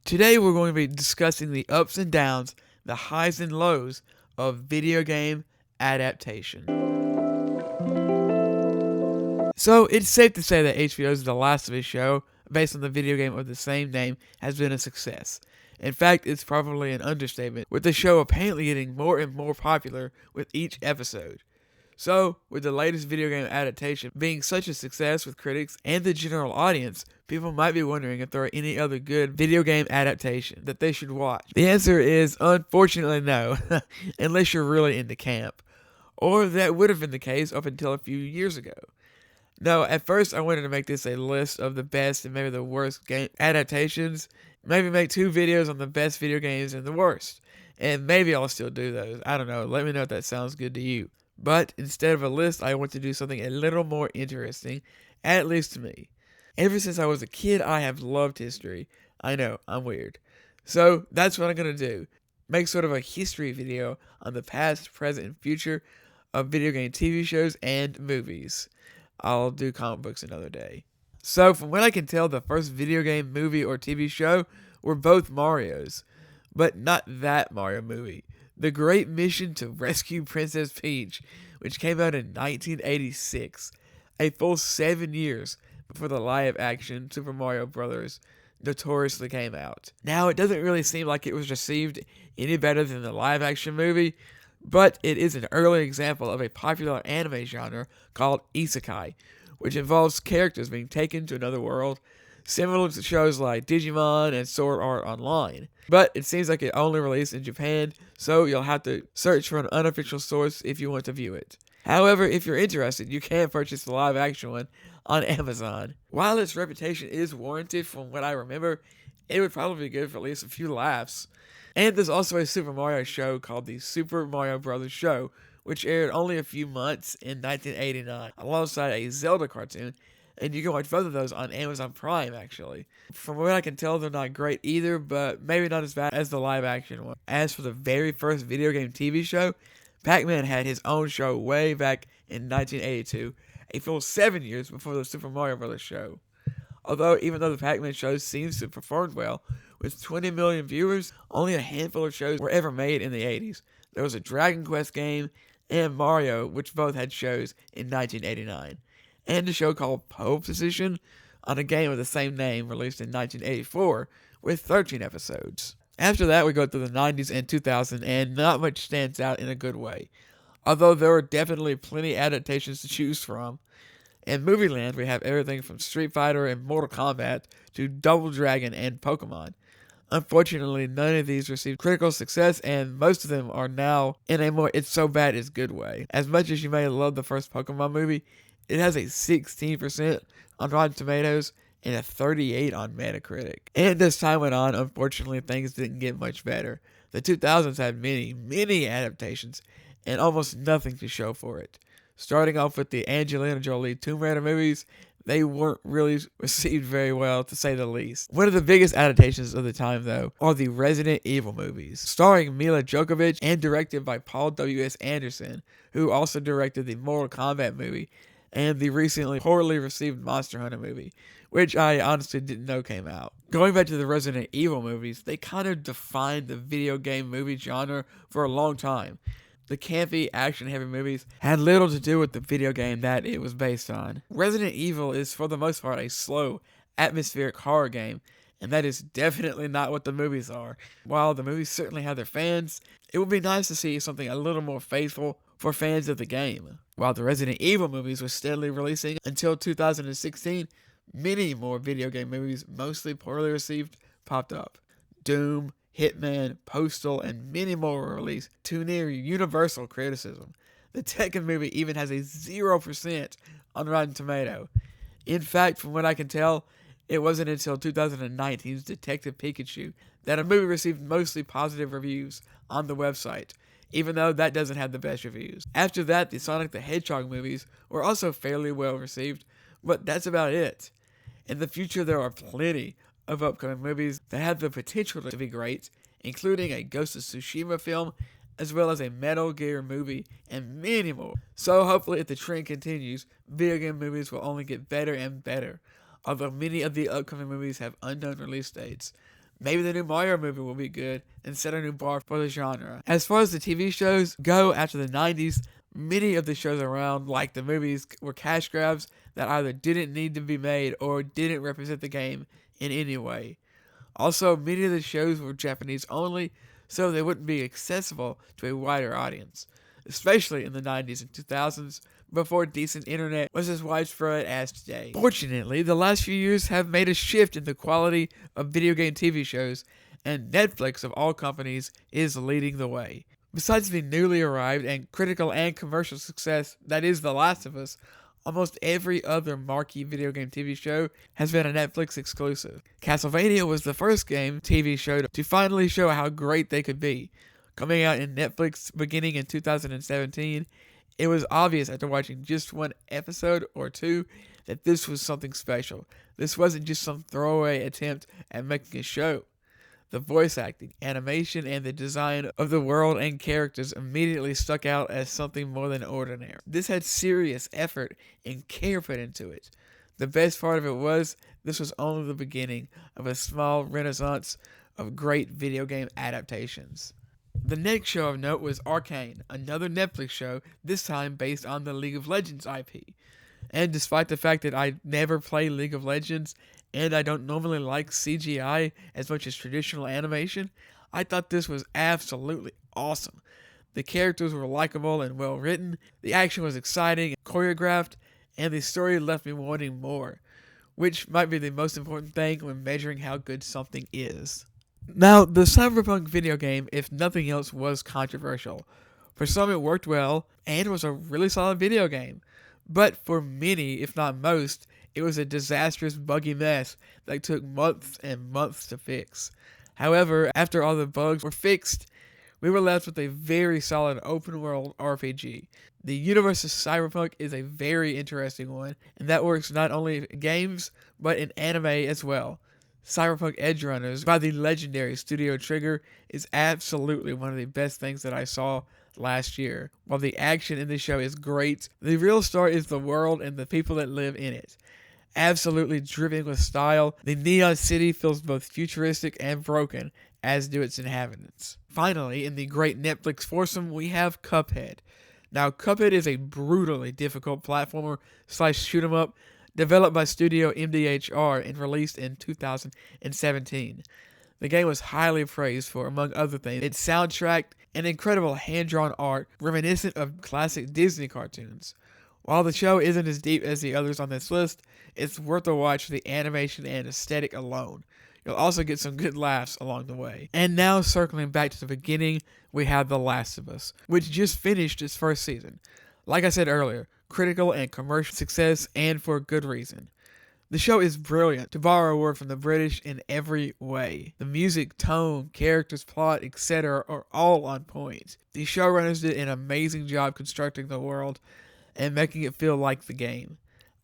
Today we're going to be discussing the ups and downs, the highs and lows of video game adaptation. So it's safe to say that HBO's The Last of Us show, based on the video game of the same name, has been a success. In fact, it's probably an understatement, with the show apparently getting more and more popular with each episode. So, with the latest video game adaptation being such a success with critics and the general audience, people might be wondering if there are any other good video game adaptations that they should watch. The answer is, unfortunately, no, unless you're really into camp. Or that would have been the case up until a few years ago. No, at first I wanted to make this a list of the best and maybe the worst game adaptations. Maybe make 2 videos on the best video games and the worst. And maybe I'll still do those. I don't know. Let me know if that sounds good to you. But instead of a list, I want to do something a little more interesting, at least to me. Ever since I was a kid, I have loved history. I know, I'm weird. So that's what I'm going to do. Make sort of a history video on the past, present, and future of video game TV shows and movies. I'll do comic books another day. So from what I can tell, the first video game, movie, or TV show were both Mario's. But not that Mario movie. The Great Mission to Rescue Princess Peach, which came out in 1986, a full 7 years before the live-action Super Mario Bros. Notoriously came out. Now, it doesn't really seem like it was received any better than the live-action movie, but it is an early example of a popular anime genre called isekai, which involves characters being taken to another world, similar to shows like Digimon and Sword Art Online. But it seems like it only released in Japan, so you'll have to search for an unofficial source if you want to view it. However, if you're interested, you can purchase the live-action one on Amazon. While its reputation is warranted from what I remember, it would probably be good for at least a few laughs. And there's also a Super Mario show called the Super Mario Bros. Show, which aired only a few months in 1989, alongside a Zelda cartoon, and you can watch both of those on Amazon Prime, actually. From what I can tell, they're not great either, but maybe not as bad as the live-action one. As for the very first video game TV show, Pac-Man had his own show way back in 1982, a full 7 years before the Super Mario Bros. Show. Although, even though the Pac-Man show seems to have performed well, with 20 million viewers, only a handful of shows were ever made in the 80s. There was a Dragon Quest game and Mario, which both had shows in 1989. And a show called Pole Position on a game of the same name released in 1984 with 13 episodes. After that, we go through the 90s and 2000s, and not much stands out in a good way. Although there are definitely plenty adaptations to choose from. In movie land, we have everything from Street Fighter and Mortal Kombat to Double Dragon and Pokemon. Unfortunately, none of these received critical success, and most of them are now in a more it's so bad it's good way. As much as you may love the first Pokemon movie, it has a 16% on Rotten Tomatoes and a 38% on Metacritic. And as time went on, unfortunately, things didn't get much better. The 2000s had many adaptations and almost nothing to show for it. Starting off with the Angelina Jolie Tomb Raider movies, they weren't really received very well, to say the least. One of the biggest adaptations of the time, though, are the Resident Evil movies, starring Mila Jovovich and directed by Paul W.S. Anderson, who also directed the Mortal Kombat movie and the recently poorly received Monster Hunter movie, which I honestly didn't know came out. Going back to the Resident Evil movies, they kind of defined the video game movie genre for a long time. The campy, action-heavy movies had little to do with the video game that it was based on. Resident Evil is, for the most part, a slow, atmospheric horror game, and that is definitely not what the movies are. While the movies certainly have their fans, it would be nice to see something a little more faithful for fans of the game. While the Resident Evil movies were steadily releasing until 2016, many more video game movies, mostly poorly received, popped up. Doom, Hitman, Postal, and many more were released to near universal criticism. The Tekken movie even has a 0% on Rotten Tomato. In fact, from what I can tell, it wasn't until 2019's Detective Pikachu that a movie received mostly positive reviews on the website, even though that doesn't have the best reviews. After that, the Sonic the Hedgehog movies were also fairly well received, but that's about it. In the future, there are plenty of upcoming movies that have the potential to be great, including a Ghost of Tsushima film, as well as a Metal Gear movie, and many more. So hopefully, if the trend continues, video game movies will only get better and better, although many of the upcoming movies have unknown release dates. Maybe the new Mario movie will be good and set a new bar for the genre. As far as the TV shows go after the 90s, many of the shows around, like the movies, were cash grabs that either didn't need to be made or didn't represent the game in any way. Also, many of the shows were Japanese only, so they wouldn't be accessible to a wider audience, especially in the 90s and 2000s, before decent internet was as widespread as today. Fortunately, the last few years have made a shift in the quality of video game TV shows, and Netflix, of all companies, is leading the way. Besides the newly arrived and critical and commercial success that is The Last of Us, almost every other marquee video game TV show has been a Netflix exclusive. Castlevania was the first game TV show to finally show how great they could be. Coming out in Netflix beginning in 2017, it was obvious after watching just one episode or two that this was something special. This wasn't just some throwaway attempt at making a show. The voice acting, animation, and the design of the world and characters immediately stuck out as something more than ordinary. This had serious effort and care put into it. The best part of it was, this was only the beginning of a small renaissance of great video game adaptations. The next show of note was Arcane, another Netflix show, this time based on the League of Legends IP. And despite the fact that I never play League of Legends, and I don't normally like CGI as much as traditional animation, I thought this was absolutely awesome. The characters were likable and well written, the action was exciting and choreographed, and the story left me wanting more, which might be the most important thing when measuring how good something is. Now, the Cyberpunk video game, if nothing else, was controversial. For some it worked well, and was a really solid video game. But for many, if not most, it was a disastrous, buggy mess that took months and months to fix. However, after all the bugs were fixed, we were left with a very solid open-world RPG. The universe of Cyberpunk is a very interesting one, and that works not only in games, but in anime as well. Cyberpunk Edgerunners by the legendary Studio Trigger is absolutely one of the best things that I saw last year. While the action in the show is great, the real star is the world and the people that live in it. Absolutely dripping with style, the Neon City feels both futuristic and broken, as do its inhabitants. Finally, in the great Netflix foursome, we have Cuphead. Now, Cuphead is a brutally difficult platformer / shoot 'em up developed by Studio MDHR and released in 2017. The game was highly praised for, among other things, its soundtrack and incredible hand-drawn art reminiscent of classic Disney cartoons. While the show isn't as deep as the others on this list, it's worth a watch for the animation and aesthetic alone. You'll also get some good laughs along the way. And now, circling back to the beginning, we have The Last of Us, which just finished its first season. Like I said earlier, critical and commercial success, and for good reason. The show is brilliant, to borrow a word from the British, in every way. The music, tone, characters, plot, etc. are all on point. The showrunners did an amazing job constructing the world and making it feel like the game.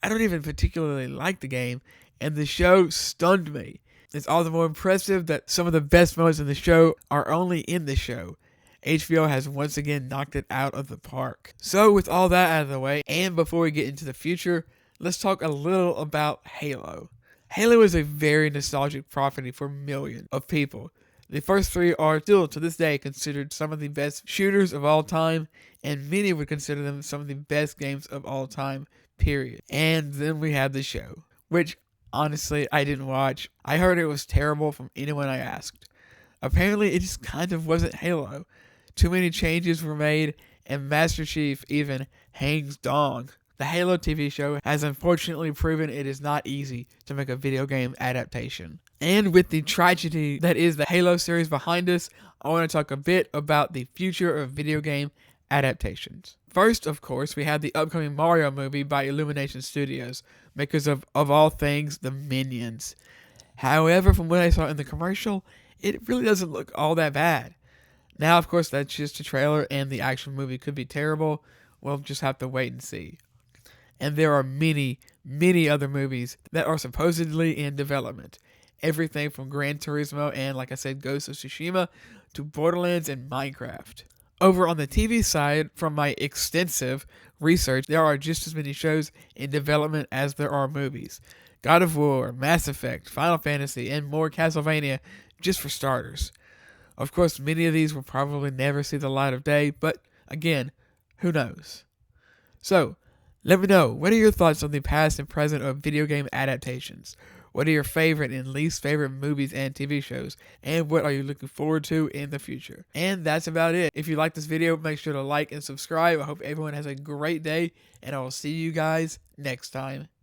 I don't even particularly like the game, and the show stunned me. It's all the more impressive that some of the best moments in the show are only in the show. HBO has once again knocked it out of the park. So with all that out of the way, and before we get into the future, let's talk a little about Halo. Halo is a very nostalgic property for millions of people. The first three are still to this day considered some of the best shooters of all time, and many would consider them some of the best games of all time, period. And then we have the show, which honestly I didn't watch. I heard it was terrible from anyone I asked. Apparently it just kind of wasn't Halo. Too many changes were made, and Master Chief even hangs dong. The Halo TV show has unfortunately proven it is not easy to make a video game adaptation. And with the tragedy that is the Halo series behind us, I want to talk a bit about the future of video game adaptations. First, of course, we have the upcoming Mario movie by Illumination Studios, makers of all things, the Minions. However, from what I saw in the commercial, it really doesn't look all that bad. Now, of course, that's just a trailer, and the actual movie could be terrible. We'll just have to wait and see. And there are many, many other movies that are supposedly in development. Everything from Gran Turismo and, like I said, Ghost of Tsushima to Borderlands and Minecraft. Over on the TV side, from my extensive research, there are just as many shows in development as there are movies. God of War, Mass Effect, Final Fantasy, and more Castlevania just for starters. Of course, many of these will probably never see the light of day, but again, who knows? So, let me know, what are your thoughts on the past and present of video game adaptations? What are your favorite and least favorite movies and TV shows? And what are you looking forward to in the future? And that's about it. If you like this video, make sure to like and subscribe. I hope everyone has a great day, and I will see you guys next time.